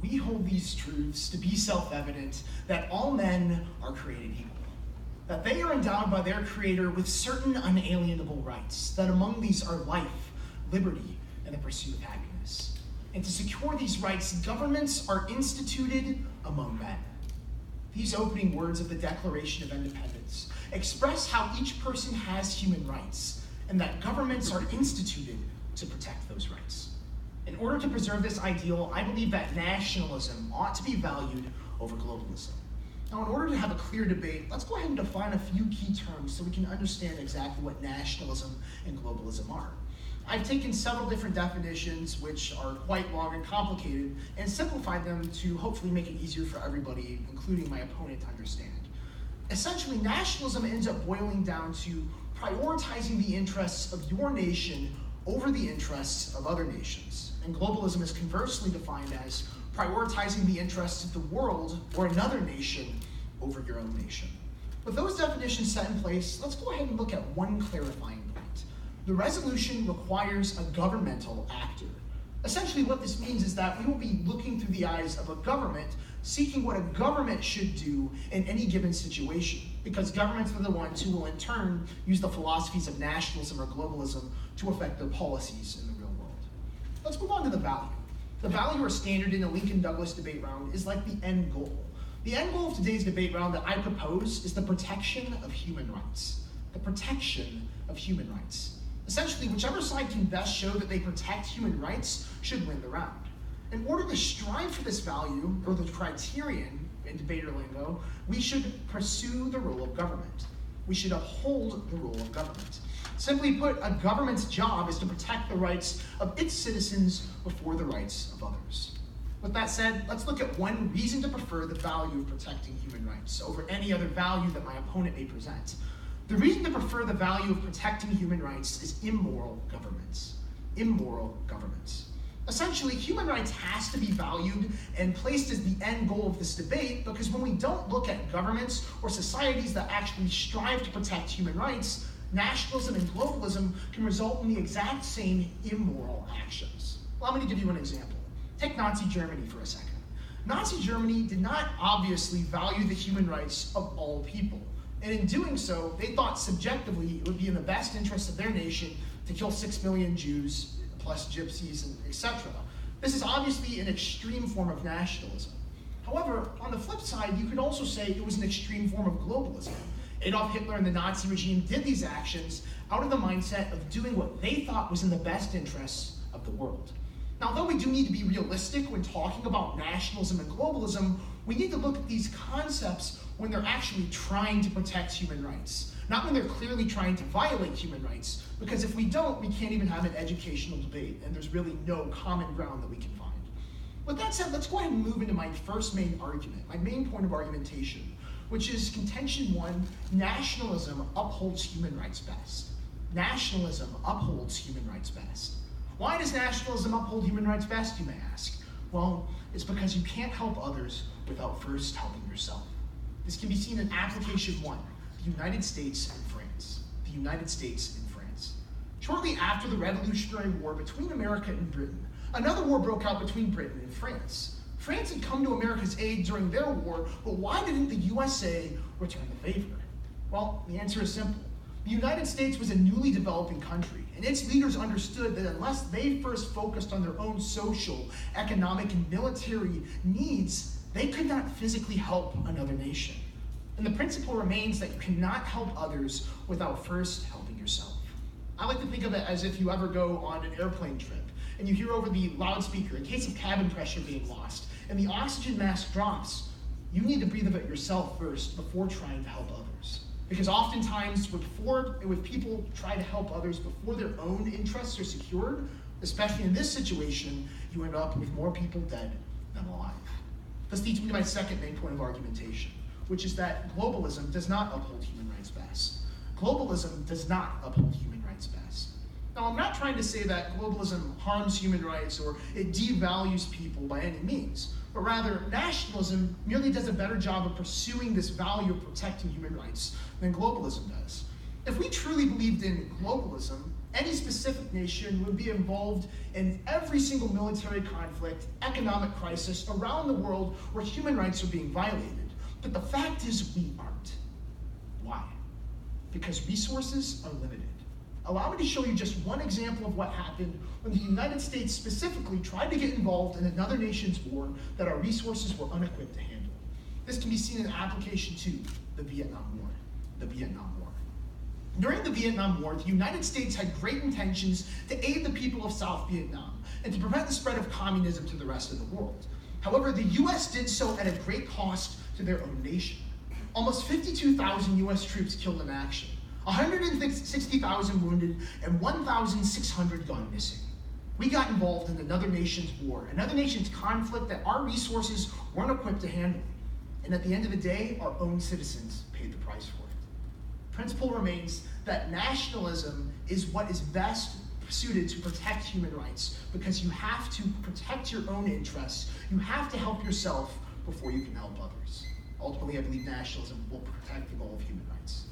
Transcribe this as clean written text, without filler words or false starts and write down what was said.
we hold these truths to be self-evident that all men are created equal, that they are endowed by their Creator with certain unalienable rights, that among these are life, liberty, and the pursuit of happiness. And to secure these rights, governments are instituted among men. These opening words of the Declaration of Independence express how each person has human rights, and that governments are instituted to protect those rights. In order to preserve this ideal, I believe that nationalism ought to be valued over globalism. Now, in order to have a clear debate, let's go ahead and define a few key terms so we can understand exactly what nationalism and globalism are. I've taken several different definitions, which are quite long and complicated, and simplified them to hopefully make it easier for everybody, including my opponent, to understand. Essentially, nationalism ends up boiling down to prioritizing the interests of your nation over the interests of other nations. And globalism is conversely defined as prioritizing the interests of the world or another nation over your own nation. With those definitions set in place, let's go ahead and look at one clarifying point. The resolution requires a governmental actor. Essentially, what this means is that we will be looking through the eyes of a government, seeking what a government should do in any given situation, because governments are the ones who will in turn use the philosophies of nationalism or globalism to affect their policies in the real world. Let's move on to the value. The value or standard in a Lincoln-Douglas debate round is like the end goal. The end goal of today's debate round that I propose is the protection of human rights. The protection of human rights. Essentially, whichever side can best show that they protect human rights should win the round. In order to strive for this value, or the criterion in debater lingo, we should pursue the role of government. We should uphold the role of government. Simply put, a government's job is to protect the rights of its citizens before the rights of others. With that said, let's look at one reason to prefer the value of protecting human rights over any other value that my opponent may present. The reason to prefer the value of protecting human rights is immoral governments. Immoral governments. Essentially, human rights has to be valued and placed as the end goal of this debate, because when we don't look at governments or societies that actually strive to protect human rights, nationalism and globalism can result in the exact same immoral actions. Allow me to give you an example. Take Nazi Germany for a second. Nazi Germany did not obviously value the human rights of all people. And in doing so, they thought subjectively it would be in the best interest of their nation to kill 6 million Jews, plus gypsies, and etc. This is obviously an extreme form of nationalism. However, on the flip side, you could also say it was an extreme form of globalism. Adolf Hitler and the Nazi regime did these actions out of the mindset of doing what they thought was in the best interests of the world. Now, although we do need to be realistic when talking about nationalism and globalism, we need to look at these concepts when they're actually trying to protect human rights, not when they're clearly trying to violate human rights, because if we don't, we can't even have an educational debate, and there's really no common ground that we can find. With that said, let's go ahead and move into my first main argument, my main point of argumentation, which is contention one: nationalism upholds human rights best. Nationalism upholds human rights best. Why does nationalism uphold human rights best, you may ask? Well, it's because you can't help others without first helping yourself. This can be seen in application one: the United States and France. The United States and France. Shortly after the Revolutionary War between America and Britain, another war broke out between Britain and France. France had come to America's aid during their war, but why didn't the USA return the favor? Well, the answer is simple. The United States was a newly developing country, and its leaders understood that unless they first focused on their own social, economic, and military needs, they could not physically help another nation. And the principle remains that you cannot help others without first helping yourself. I like to think of it as if you ever go on an airplane trip, and you hear over the loudspeaker, in case of cabin pressure being lost, and the oxygen mask drops, you need to breathe of it yourself first before trying to help others. Because oftentimes, when people try to help others before their own interests are secured, especially in this situation, you end up with more people dead than alive. This leads me to my second main point of argumentation, which is that globalism does not uphold human rights best. Globalism does not uphold human rights best. Now, I'm not trying to say that globalism harms human rights or it devalues people by any means, but rather nationalism merely does a better job of pursuing this value of protecting human rights than globalism does. If we truly believed in globalism, any specific nation would be involved in every single military conflict, economic crisis around the world where human rights are being violated. But the fact is we aren't. Why? Because resources are limited. Allow me to show you just one example of what happened when the United States specifically tried to get involved in another nation's war that our resources were unequipped to handle. This can be seen in application to the Vietnam War. During the Vietnam War, the United States had great intentions to aid the people of South Vietnam and to prevent the spread of communism to the rest of the world. However, the US did so at a great cost to their own nation. Almost 52,000 US troops killed in action, 160,000 wounded, and 1,600 gone missing. We got involved in another nation's war, another nation's conflict that our resources weren't equipped to handle. And at the end of the day, our own citizens paid the price for it. Principle remains that nationalism is what is best suited to protect human rights, because you have to protect your own interests. You have to help yourself before you can help others. Ultimately, I believe nationalism will protect the goal of human rights.